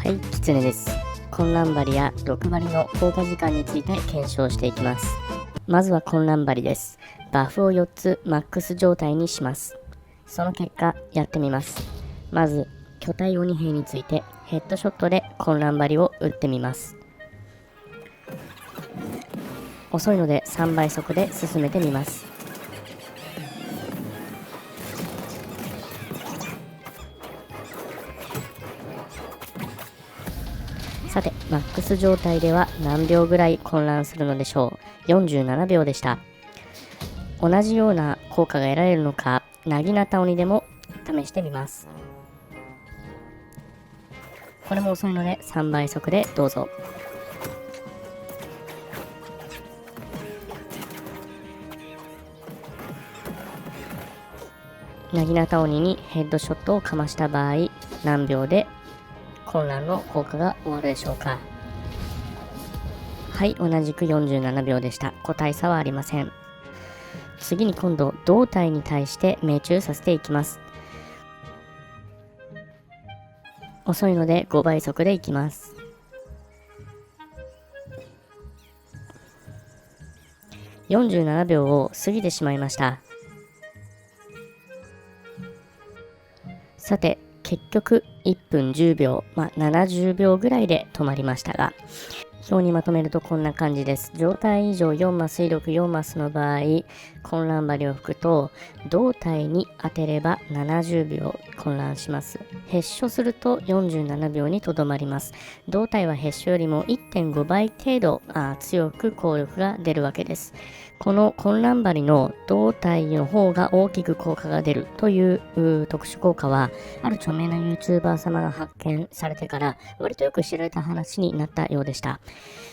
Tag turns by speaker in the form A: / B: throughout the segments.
A: はい、キツネです。混乱針や毒針の効果時間について検証していきます。まずは混乱針です。バフを4つマックス状態にします。その結果、やってみます。まず、巨体鬼兵についてヘッドショットで混乱針を打ってみます。遅いので3倍速で進めてみます。さて、マックス状態では何秒ぐらい混乱するのでしょう。47秒でした。同じような効果が得られるのか、なぎなた鬼でも試してみます。これも遅いので3倍速でどうぞ。なぎなた鬼にヘッドショットをかました場合、何秒で混乱の効果が終わるでしょうか。はい、同じく47秒でした。個体差はありません。次に今度、胴体に対して命中させていきます。遅いので5倍速でいきます。47秒を過ぎてしまいました。さて、結局1分10秒、70秒ぐらいで止まりましたが、表にまとめるとこんな感じです。状態以上4マス威力4マスの場合、混乱針を吹くと、胴体に当てれば70秒混乱します。ヘッショすると47秒にとどまります。胴体はヘッショよりも 1.5 倍程度強く効力が出るわけです。この混乱針の胴体の方が大きく効果が出るという特殊効果は、ある著名な YouTuber 様が発見されてから割とよく知られた話になったようでした。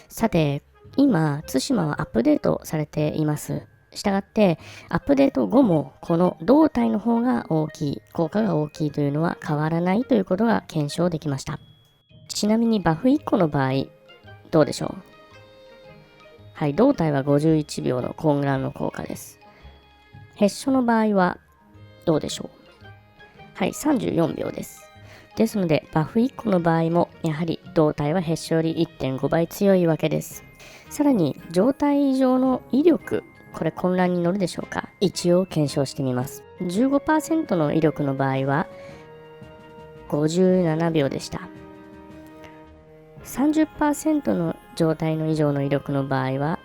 A: さて、今、対馬はアップデートされています。したがって、アップデート後もこの胴体の方が大きい、効果が大きいというのは変わらないということが検証できました。ちなみにバフ1個の場合、どうでしょう。はい、胴体は51秒の混乱の効果です。ヘッショの場合はどうでしょう。はい、34秒です。ですので、バフ1個の場合も、やはり胴体はヘッショより 1.5 倍強いわけです。さらに、状態上の威力、これ混乱に乗るでしょうか。一応検証してみます。15% の威力の場合は、57秒でした。30% の状態の以上の威力の場合は、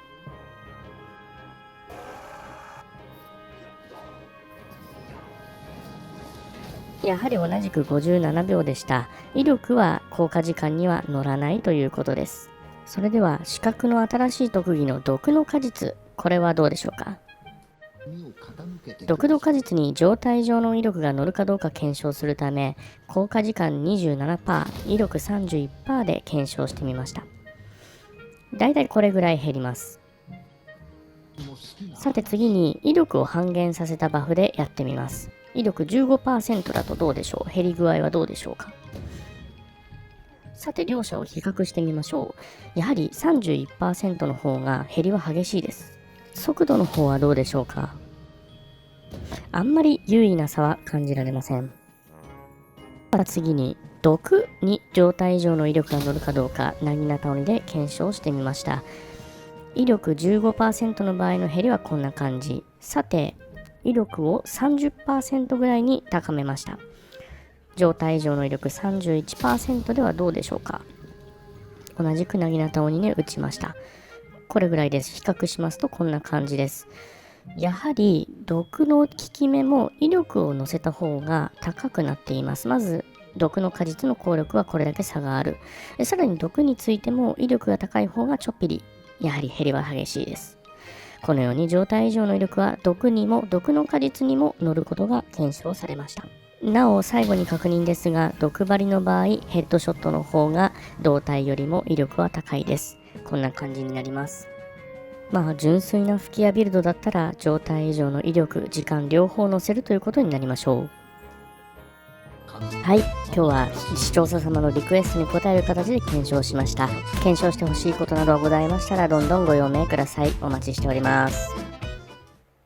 A: やはり同じく57秒でした。威力は効果時間には乗らないということです。それでは、視覚の新しい特技の毒の果実、これはどうでしょうか。毒の果実に状態上の威力が乗るかどうか検証するため、効果時間 27%、威力 31% で検証してみました。だいたいこれぐらい減ります。さて次に威力を半減させたバフでやってみます。威力 15% だとどうでしょう。減り具合はどうでしょうか。さて両者を比較してみましょう。やはり 31% の方が減りは激しいです。速度の方はどうでしょうか。あんまり優位な差は感じられません。また次に毒に状態以上の威力が乗るかどうか、なぎなた鬼で検証してみました。威力 15% の場合の減りはこんな感じ。さて威力を 30% ぐらいに高めました。状態以上の威力 31% ではどうでしょうか。同じくなぎなた鬼に打ちました。これぐらいです。比較しますとこんな感じです。やはり毒の効き目も威力を乗せた方が高くなっています。まず毒の果実の効力はこれだけ差がある。さらに毒についても威力が高い方がちょっぴりやはり減りは激しいです。このように状態以上の威力は毒にも毒の果実にも乗ることが検証されました。なお最後に確認ですが、毒針の場合ヘッドショットの方が胴体よりも威力は高いです。こんな感じになります。純粋な吹き矢ビルドだったら状態以上の威力、時間両方乗せるということになりましょう。はい、今日は視聴者様のリクエストに応える形で検証しました。検証してほしいことなどございましたらどんどんご用命ください。お待ちしております。